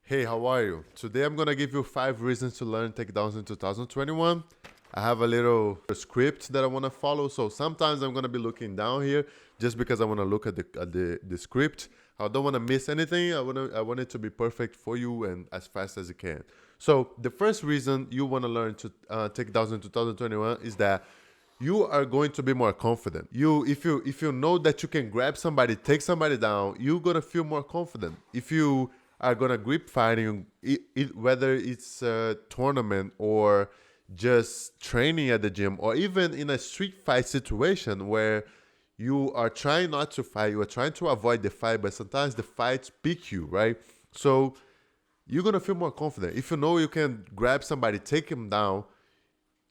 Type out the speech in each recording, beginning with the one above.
Hey, how are you? Today I'm gonna give you 5 reasons to learn takedowns in 2021. I have a little script that I wanna follow, so sometimes I'm gonna be looking down here just because I wanna look at the script. I don't wanna miss anything. I want it to be perfect for you and as fast as it can. So the first reason you wanna learn to takedowns in 2021 is that you are going to be more confident. If you know that you can grab somebody, take somebody down, you're gonna feel more confident. If you are gonna grip fighting, whether it's a tournament or just training at the gym, or even in a street fight situation where you are trying not to fight, you are trying to avoid the fight, but sometimes the fights pick you, right? So you're gonna feel more confident. If you know you can grab somebody, take him down,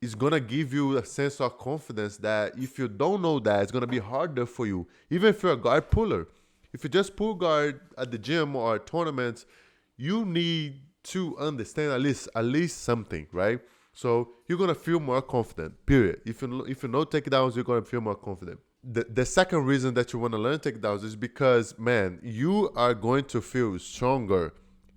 it's gonna give you a sense of confidence that if you don't know that, it's gonna be harder for you. Even if you're a guard puller, if you just pull guard at the gym or tournaments, you need to understand at least something, right? So you're gonna feel more confident. Period. If you know takedowns, you're gonna feel more confident. The second reason that you want to learn takedowns is because, man, you are going to feel stronger.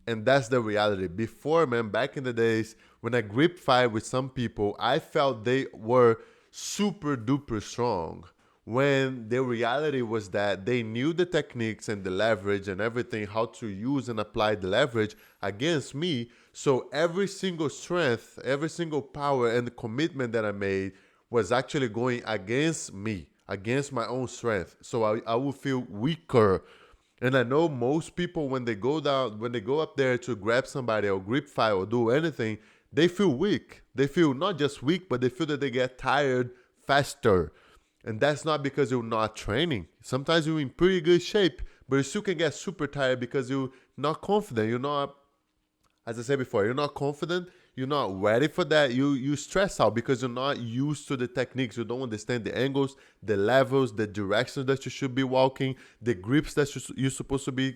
And that's the reality. Before, man, back in the days when I grip fight with some people, I felt they were super duper strong. When the reality was that they knew the techniques and the leverage and everything, how to use and apply the leverage against me. So every single strength, every single power and commitment that I made was actually going against me, against my own strength. So I would feel weaker. And I know most people, when they go down, when they go up there to grab somebody or grip fight or do anything, they feel weak. They feel not just weak, but they feel that they get tired faster. And that's not because you're not training. Sometimes you're in pretty good shape, but you still can get super tired because you're not confident. You're not, as I said before, you're not confident. You're not ready for that. You stress out because you're not used to the techniques. You don't understand the angles, the levels, the directions that you should be walking, the grips that you're supposed to be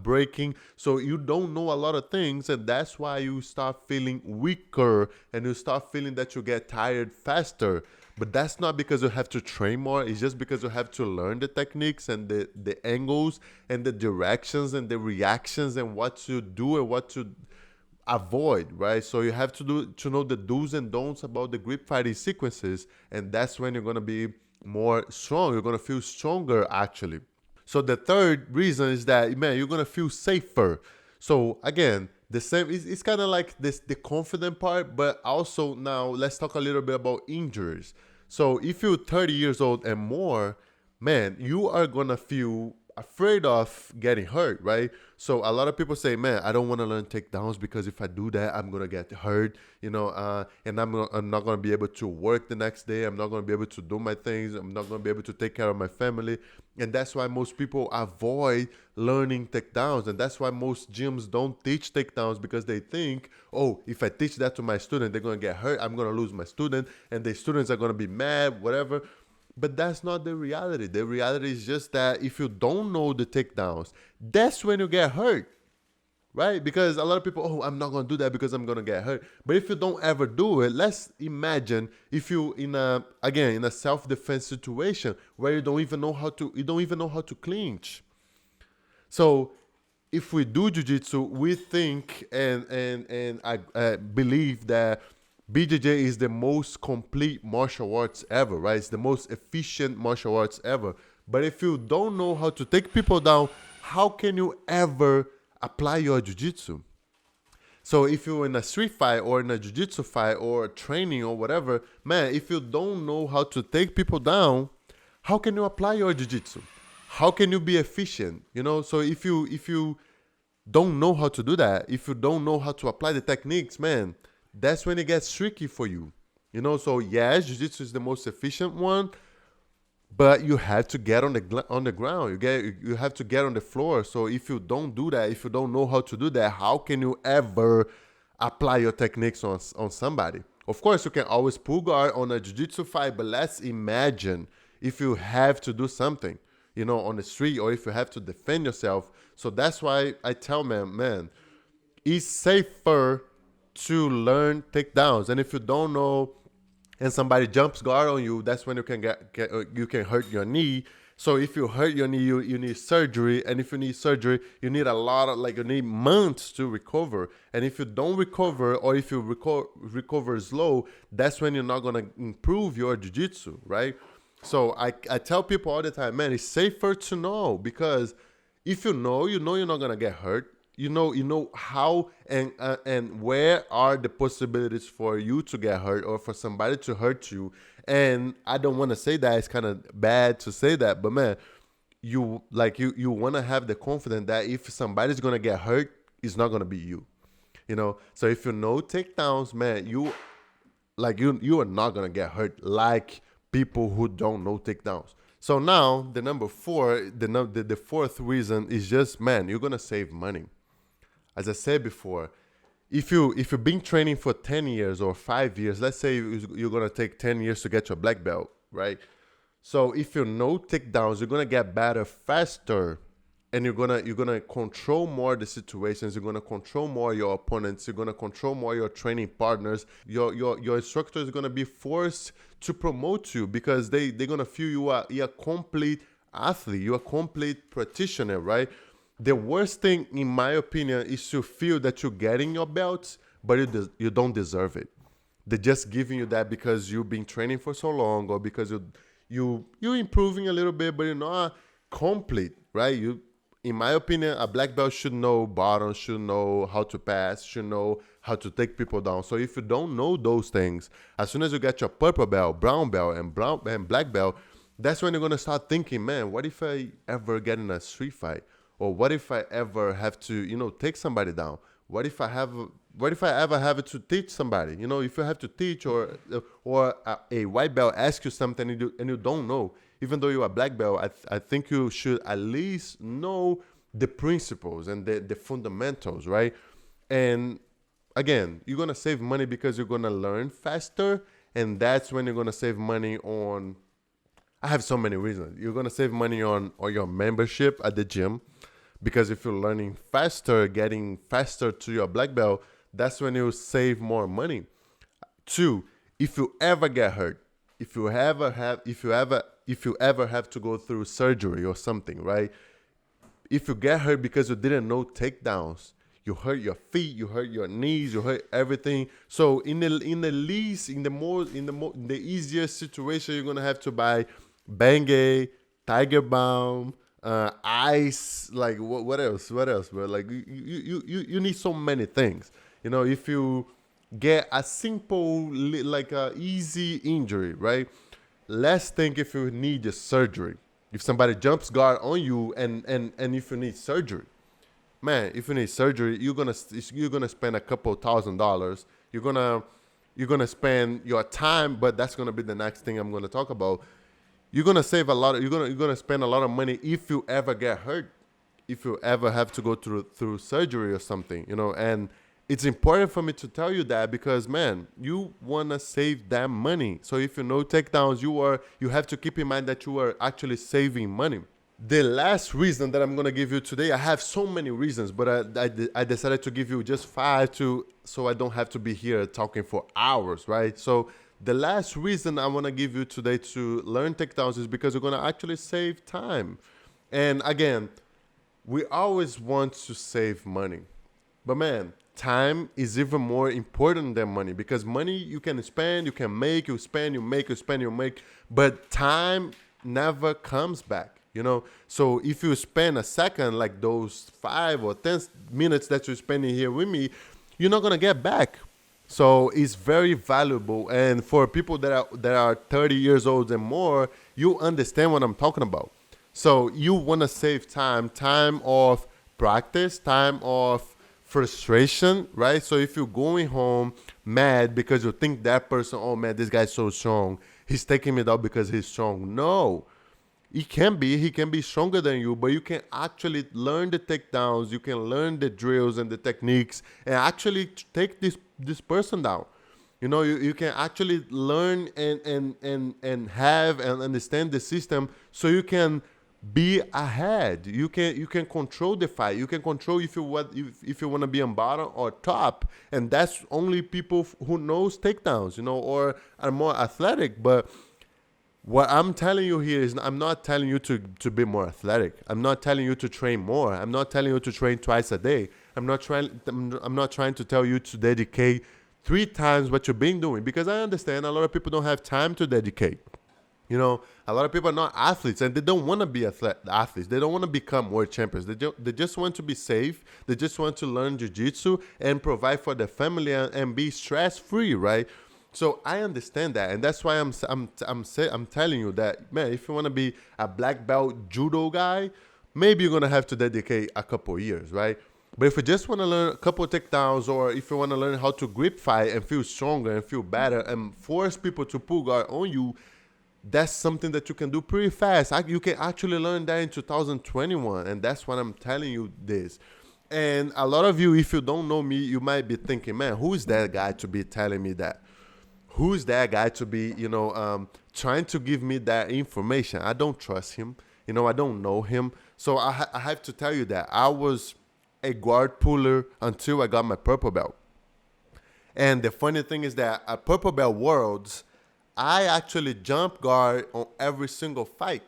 breaking. So you don't know a lot of things, and that's why you start feeling weaker and you start feeling that you get tired faster. But that's not because you have to train more. It's just because you have to learn the techniques and the angles and the directions and the reactions and what to do and what to avoid, right? So you have to know the do's and don'ts about the grip fighting sequences, and that's when you're gonna be more strong. You're gonna feel stronger actually. So the third reason is that, man, you're gonna feel safer. So again, the same. It's kind of like this, the confident part, but also now let's talk a little bit about injuries. So if you're 30 years old and more, man, you are gonna feel afraid of getting hurt, right? So a lot of people say, man, I don't want to learn takedowns because if I do that, I'm gonna get hurt, and I'm not gonna be able to work the next day. I'm not gonna be able to do my things. I'm not gonna be able to take care of my family, and that's why most people avoid learning takedowns, and that's why most gyms don't teach takedowns because they think, oh, if I teach that to my student, they're gonna get hurt. I'm gonna lose my student, and the students are gonna be mad, whatever. But that's not the reality. The reality is just that if you don't know the takedowns, that's when you get hurt, right? Because a lot of people, oh, I'm not gonna do that because I'm gonna get hurt. But if you don't ever do it, let's imagine if you in a self-defense situation where you don't even know how to clinch. So if we do jiu-jitsu, we think and I believe that BJJ is the most complete martial arts ever, right? It's the most efficient martial arts ever. But if you don't know how to take people down, how can you ever apply your jiu-jitsu? So if you're in a street fight or in a jiu-jitsu fight or training or whatever, man, if you don't know how to take people down, how can you apply your jiu-jitsu? How can you be efficient? So if you don't know how to do that, if you don't know how to apply the techniques, man, that's when it gets tricky for you. So yes, jiu-jitsu is the most efficient one, but you have to get on the ground. You have to get on the floor. So if you don't do that, if you don't know how to do that, how can you ever apply your techniques on somebody? Of course, you can always pull guard on a jiu-jitsu fight, but let's imagine if you have to do something, on the street, or if you have to defend yourself. So that's why I tell man, it's safer to learn takedowns. And if you don't know and somebody jumps guard on you, that's when you can you can hurt your knee. So if you hurt your knee, you need surgery. And if you need surgery, you need a lot of, like, you need months to recover. And if you don't recover, or if you recover slow, that's when you're not going to improve your jiu-jitsu, right? So I tell people all the time, man, it's safer to know, because if you know you're not going to get hurt. You know how and where are the possibilities for you to get hurt or for somebody to hurt you. And I don't want to say that, it's kind of bad to say that, but man, you want to have the confidence that if somebody's going to get hurt, it's not going to be you. So if you know takedowns, man, you are not going to get hurt like people who don't know takedowns. So now the number 4, the fourth reason is just, man, you're going to save money. As I said before, if you've been training for 10 years or 5 years, let's say you're going to take 10 years to get your black belt, right? So if you know takedowns, you're going to get better faster, and you're going to control more the situations. You're going to control more your opponents. You're going to control more your training partners. Your instructor is going to be forced to promote you, because they're going to feel you're a complete athlete. You're a complete practitioner, right? The worst thing, in my opinion, is to feel that you're getting your belts, but you don't deserve it. They're just giving you that because you've been training for so long, or because you're improving a little bit, but you're not complete, right? In my opinion, a black belt should know bottoms, should know how to pass, should know how to take people down. So if you don't know those things, as soon as you get your purple belt, brown belt, and black belt, that's when you're gonna start thinking, man, what if I ever get in a street fight? Or what if I ever have to, take somebody down? What if I ever have to teach somebody? If you have to teach, or a white belt asks you something and you don't know, even though you're a black belt, I think you should at least know the principles and the fundamentals, right? And again, you're going to save money because you're going to learn faster. And that's when you're going to save money on, I have so many reasons. You're going to save money on your membership at the gym, because if you're learning faster, getting faster to your black belt, that's when you save more money. 2, if you ever get hurt, if you ever have to go through surgery or something, right? If you get hurt because you didn't know takedowns, you hurt your feet, you hurt your knees, you hurt everything. So in the easiest situation, you're gonna have to buy Bengay, Tiger Balm, ice, like what else, bro? Like you need so many things. If you get a simple, like a easy injury, right? Let's think if you need a surgery. If somebody jumps guard on you, and if you need surgery, man, if you need surgery, you're gonna spend a couple $1,000s. You're gonna spend your time, but that's gonna be the next thing I'm gonna talk about. You're gonna save a lot. You're gonna spend a lot of money if you ever get hurt, if you ever have to go through surgery or something, And it's important for me to tell you that, because, man, you wanna save that money. So if you know takedowns, you have to keep in mind that you are actually saving money. The last reason that I'm gonna give you today, I have so many reasons, but I decided to give you just 5 so I don't have to be here talking for hours, right? So the last reason I want to give you today to learn takedowns is because you're going to actually save time. And again, we always want to save money. But man, time is even more important than money, because money you can spend, you can make, you spend, you make, you spend, you make. But time never comes back, So if you spend a second, like those 5 or 10 minutes that you're spending here with me, you're not going to get back. So it's very valuable. And for people that are 30 years old and more, you understand what I'm talking about. So you want to save time of practice, time of frustration, right? So if you're going home mad because you think that person, oh man, this guy's so strong, he's taking me down because he's strong. No. He can be stronger than you, but you can actually learn the takedowns, you can learn the drills and the techniques, and actually take this person down. You can actually learn and have and understand the system, so you can be ahead. You can control the fight. You can control if you want to be on bottom or top, and that's only people who knows takedowns, or are more athletic. But What I'm telling you here is I'm not telling you to be more athletic. I'm not telling you to train more. I'm not telling you to train twice a day. I'm not trying to tell you to dedicate 3 times what you've been doing, because I understand a lot of people don't have time to dedicate. A lot of people are not athletes, and they don't want to be athletes. They don't want to become world champions. They just want to be safe. They just want to learn jiu-jitsu and provide for their family and be stress-free, right? So I understand that, and that's why I'm telling you that, man, if you want to be a black belt judo guy, maybe you're gonna have to dedicate a couple years, right? But if you just want to learn a couple of takedowns, or if you want to learn how to grip fight and feel stronger and feel better and force people to pull guard on you, that's something that you can do pretty fast. You can actually learn that in 2021, and that's what I'm telling you this. And a lot of you, if you don't know me, you might be thinking, man, who is that guy to be telling me that? Who's that guy to be, trying to give me that information? I don't trust him. I don't know him. So I have to tell you that I was a guard puller until I got my purple belt. And the funny thing is that at Purple Belt Worlds, I actually jump guard on every single fight.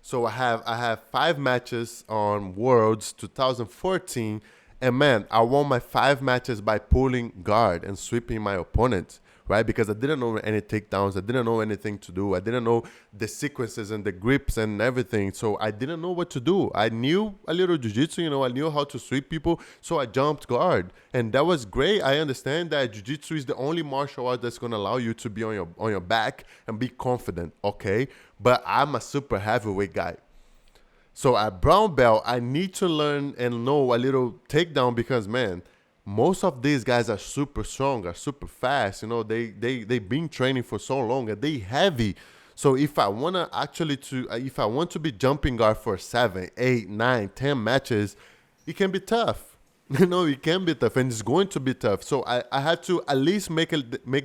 So I have 5 matches on Worlds 2014, and man, I won my 5 matches by pulling guard and sweeping my opponent, right? Because I didn't know any takedowns, I didn't know anything to do, I didn't know the sequences and the grips and everything, so I didn't know what to do. I knew a little jiu-jitsu, I knew how to sweep people, so I jumped guard, and that was great. I understand that jiu-jitsu is the only martial art that's going to allow you to be on your back and be confident, okay? But I'm a super heavyweight guy. So at brown belt, I need to learn and know a little takedown, because, man, most of these guys are super strong, are super fast. They've been training for so long, and they heavy. So if I want to be jumping guard for 7, 8, 9, 10 matches, it can be tough. It can be tough, and it's going to be tough. So I had to at least make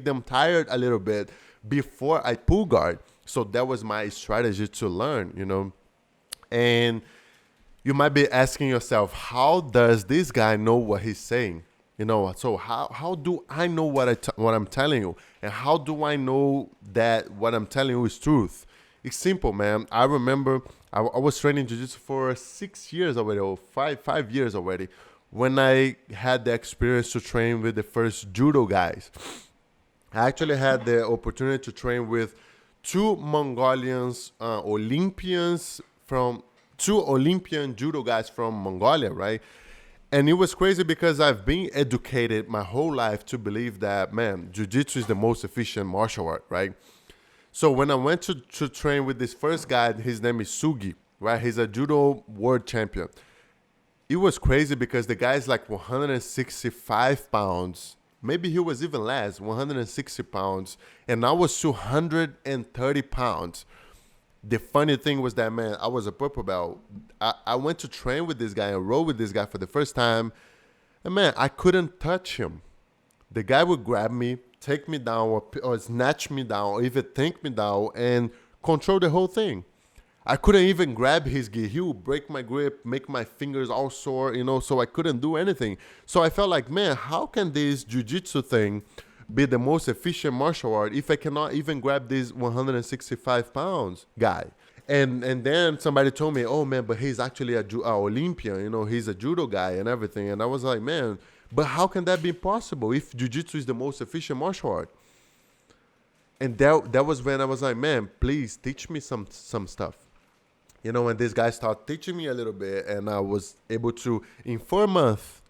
them tired a little bit before I pull guard. So that was my strategy to learn, And you might be asking yourself, how does this guy know what he's saying? So how do I know what I'm telling you? And how do I know that what I'm telling you is truth? It's simple, man. I remember I was training jiu-jitsu for 6 years already, or 5 years already, when I had the experience to train with the first judo guys. I actually had the opportunity to train with 2 Mongolians, two Olympian judo guys from Mongolia, right? And it was crazy because I've been educated my whole life to believe that, man, jiu-jitsu is the most efficient martial art, right? So when I went to train with this first guy, his name is Sugi, right? He's a judo world champion. It was crazy because the guy's like 165 pounds. Maybe he was even less, 160 pounds. And I was 230 pounds. The funny thing was that, man, I was a purple belt. I went to train with this guy and roll with this guy for the first time. And, man, I couldn't touch him. The guy would grab me, take me down, or snatch me down, or even take me down and control the whole thing. I couldn't even grab his gi. He would break my grip, make my fingers all sore, so I couldn't do anything. So I felt like, man, how can this jiu-jitsu thing be the most efficient martial art if I cannot even grab this 165 pounds guy? And then somebody told me, oh, man, but he's actually a Olympian, he's a judo guy and everything. And I was like, man, but how can that be possible if jiu-jitsu is the most efficient martial art? And that was when I was like, man, please teach me some stuff. And this guy started teaching me a little bit, and I was able to, in 4 months,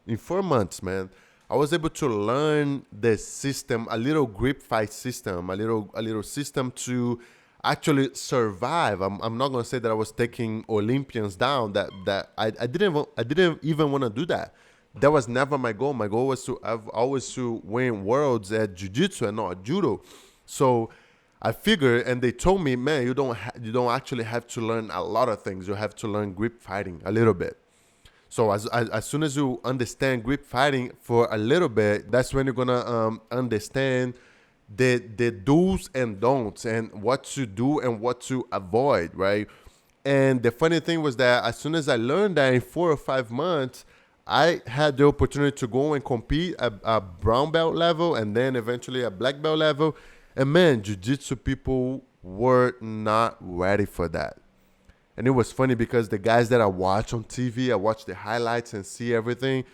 man, I was able to learn the system, a little grip fight system, a little system to actually survive. I'm not gonna say that I was taking Olympians down. That I didn't even want to do that. That was never my goal. My goal was to win worlds at jiu-jitsu and not judo. So I figured, and they told me, man, you don't actually have to learn a lot of things. You have to learn grip fighting a little bit. So as soon as you understand grip fighting for a little bit, that's when you're gonna understand the do's and don'ts and what to do and what to avoid, right? And the funny thing was that as soon as I learned that in 4 or 5 months, I had the opportunity to go and compete at a brown belt level and then eventually a black belt level. And man, jiu-jitsu people were not ready for that. And it was funny because the guys that I watch on TV, I watch the highlights and see everything.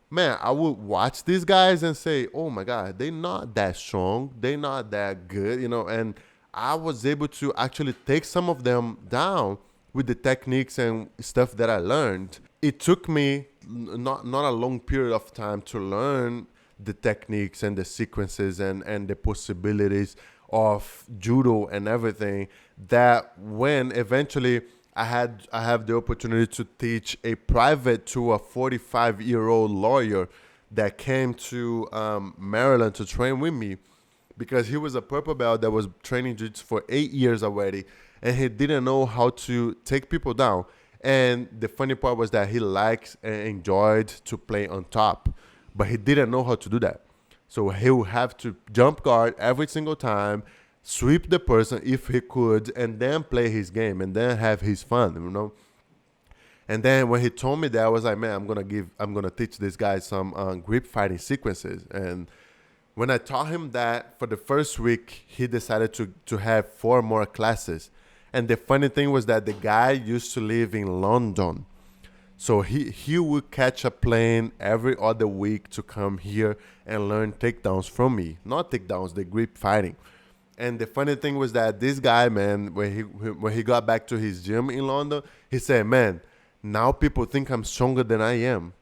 Man, I would watch these guys and say, oh my God, they're not that strong. They're not that good, and I was able to actually take some of them down with the techniques and stuff that I learned. It took me not a long period of time to learn the techniques and the sequences and the possibilities of judo and everything, that when eventually I have the opportunity to teach a private to a 45-year-old lawyer that came to Maryland to train with me, because he was a purple belt that was training jiu-jitsu for 8 years already, and he didn't know how to take people down. And the funny part was that he likes and enjoyed to play on top, but he didn't know how to do that. So he would have to jump guard every single time, sweep the person if he could, and then play his game and then have his fun. And then when he told me that, I was like, man, I'm gonna teach this guy some grip fighting sequences. And when I taught him that, for the first week, he decided to have 4 more classes. And the funny thing was that the guy used to live in London. So he would catch a plane every other week to come here and learn takedowns from me. Not takedowns, the grip fighting. And the funny thing was that this guy, man, when he got back to his gym in London, he said, man, now people think I'm stronger than I am,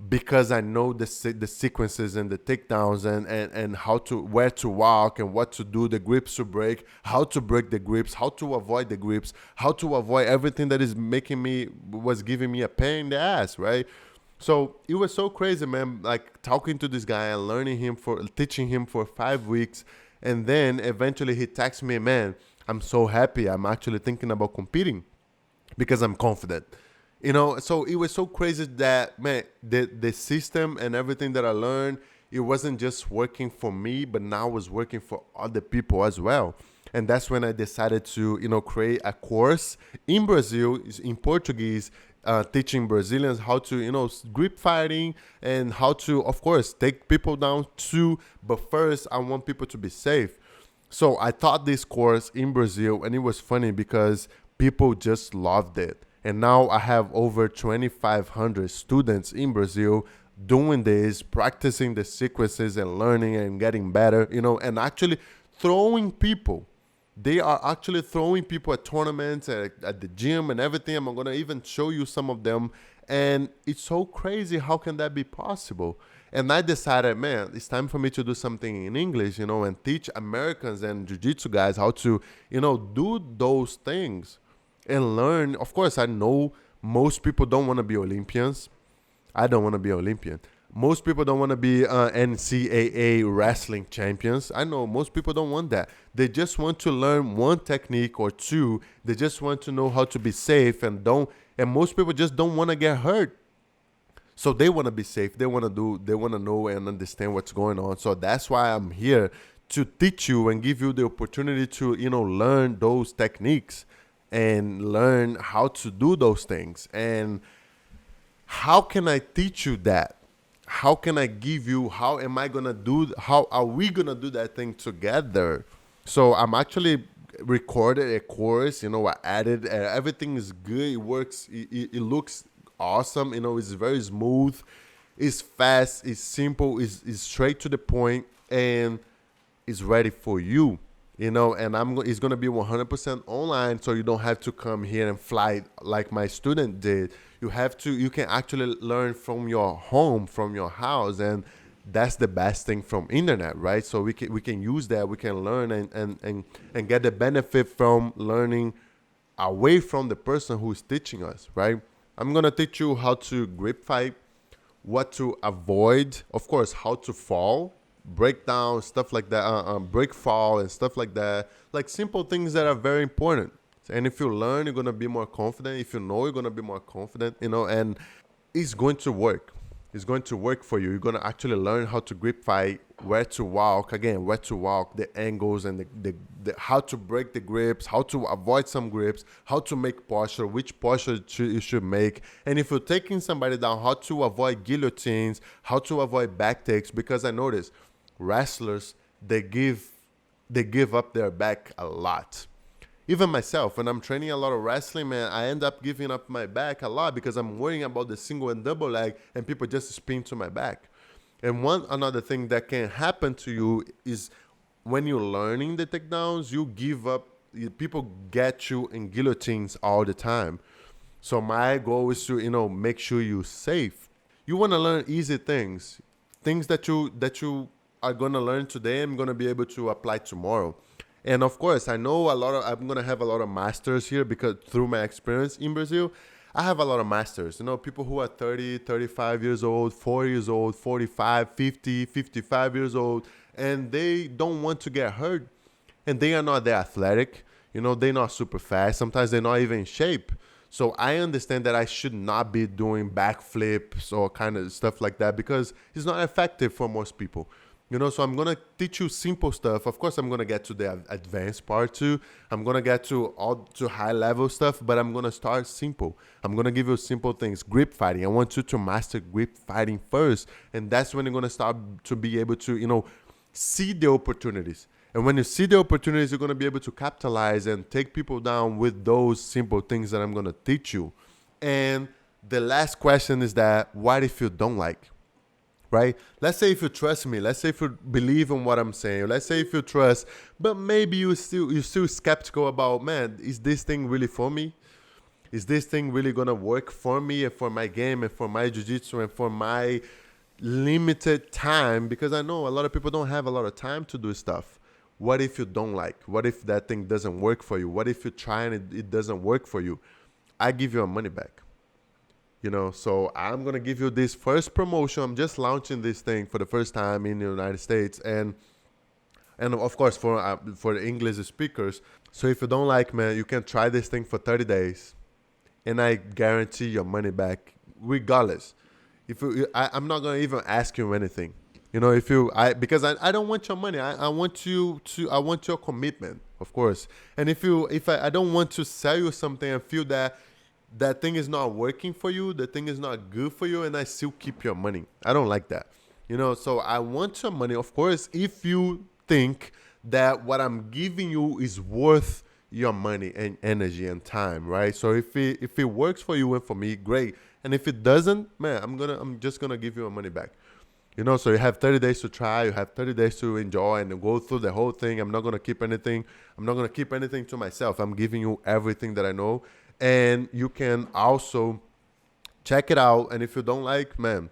because I know the sequences and the takedowns and where to walk and what to do, the grips to break, how to break the grips, how to avoid the grips, how to avoid everything that was giving me a pain in the ass, right? So it was so crazy, man, like talking to this guy and teaching him for 5 weeks. And then eventually he texts me, man, I'm so happy. I'm actually thinking about competing because I'm confident. So it was so crazy that, man, the system and everything that I learned, it wasn't just working for me, but now it was working for other people as well. And that's when I decided to, create a course in Brazil, in Portuguese, teaching Brazilians how to, grip fighting and how to, of course, take people down too. But first, I want people to be safe. So I taught this course in Brazil, and it was funny because people just loved it. And now I have over 2,500 students in Brazil doing this, practicing the sequences and learning and getting better, and actually throwing people. They are actually throwing people at tournaments, at the gym and everything. I'm going to even show you some of them. And it's so crazy. How can that be possible? And I decided, man, it's time for me to do something in English, and teach Americans and jiu-jitsu guys how to, do those things. And learn. Of course, I know most people don't want to be Olympians. I don't want to be Olympian. Most people don't want to be NCAA wrestling champions. I know most people don't want that. They just want to learn one technique or two. They just want to know how to be safe and most people just don't want to get hurt. So they want to be safe. They want to know and understand what's going on. So that's why I'm here, to teach you and give you the opportunity to, learn those techniques and learn how to do those things. And how can I teach you that? How can I give you, how are we going to do that thing together? So I'm actually recorded a course, I added, everything is good. It works. It looks awesome. It's very smooth. It's fast. It's simple. It's straight to the point, and it's ready for you. And it's going to be 100% online, so you don't have to come here and fly like my student did. You can actually learn from your home, from your house, and that's the best thing from internet, right? So we can use that. We can learn and get the benefit from learning away from the person who is teaching us, right? I'm going to teach you how to grip fight, what to avoid, of course, how to fall, break down, stuff like that, break fall and stuff like that. Like simple things that are very important. And if you learn, you're going to be more confident. If you know, you're going to be more confident, and it's going to work. It's going to work for you. You're going to actually learn how to grip fight, where to walk, the angles and the how to break the grips, how to avoid some grips, how to make posture, which posture you should make. And if you're taking somebody down, how to avoid guillotines, how to avoid back takes, because I noticed wrestlers, they give up their back a lot. Even myself, when I'm training a lot of wrestling, man, I end up giving up my back a lot because I'm worrying about the single and double leg and people just spin to my back. And one another thing that can happen to you is when you're learning the takedowns, you give up. People get you in guillotines all the time. So my goal is to, make sure you're safe. You want to learn easy things, things that you are gonna learn today. I'm gonna be able to apply tomorrow. And of course, I know I'm gonna have a lot of masters here because through my experience in Brazil, I have a lot of masters. People who are 30, 35 years old, 40 years old, 45, 50, 55 years old, and they don't want to get hurt. And they are not that athletic. They're not super fast. Sometimes they're not even in shape. So I understand that I should not be doing backflips or kind of stuff like that because it's not effective for most people. So I'm going to teach you simple stuff. Of course, I'm going to get to the advanced part too. I'm going to get to high level stuff, but I'm going to start simple. I'm going to give you simple things. Grip fighting. I want you to master grip fighting first. And that's when you're going to start to be able to, see the opportunities. And when you see the opportunities, you're going to be able to capitalize and take people down with those simple things that I'm going to teach you. And the last question is that, what if you don't like? Right? Let's say if you trust me, let's say if you believe in what I'm saying, let's say if you trust, but maybe you're still skeptical about, man, is this thing really for me? Is this thing really gonna work for me and for my game and for my jiu-jitsu and for my limited time? Because I know a lot of people don't have a lot of time to do stuff. What if you don't like? What if that thing doesn't work for you? What if you try and it doesn't work for you? I give you your money back. So I'm going to give you this first promotion. I'm just launching this thing for the first time in the United States. And of course, for the English speakers. So if you don't like, man, you can try this thing for 30 days. And I guarantee your money back regardless. I'm not going to even ask you anything. Because I don't want your money. I want your commitment, of course. And if I don't want to sell you something and feel that thing is not working for you, the thing is not good for you, and I still keep your money. I don't like that. So I want your money, of course, if you think that what I'm giving you is worth your money and energy and time, right? So if it works for you and for me, great. And if it doesn't, man, I'm just gonna give you your money back. So you have 30 days to try, you have 30 days to enjoy and go through the whole thing. I'm not gonna keep anything to myself. I'm giving you everything that I know. And you can also check it out. And if you don't like, man,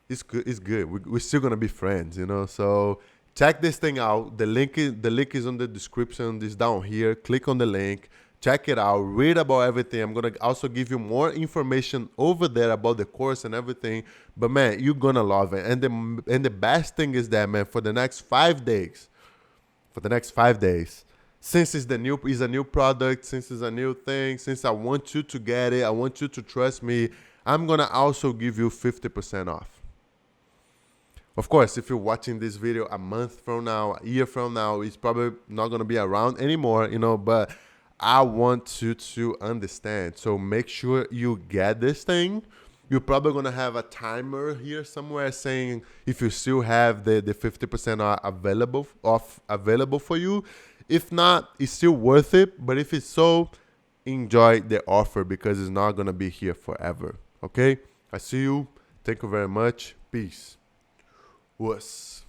it's good. It's good. We're still gonna be friends, So check this thing out. The link is on the description. It's down here. Click on the link. Check it out. Read about everything. I'm gonna also give you more information over there about the course and everything. But man, you're gonna love it. And the best thing is that, man, for the next 5 days. Since it's a new product, since it's a new thing, since I want you to get it, I want you to trust me, I'm gonna also give you 50% off. Of course, if you're watching this video a month from now, a year from now, it's probably not gonna be around anymore, but I want you to understand. So make sure you get this thing. You're probably gonna have a timer here somewhere saying if you still have the 50% available for you. If not, it's still worth it. But if it's so, enjoy the offer because it's not going to be here forever. Okay? I see you. Thank you very much. Peace. Wuss.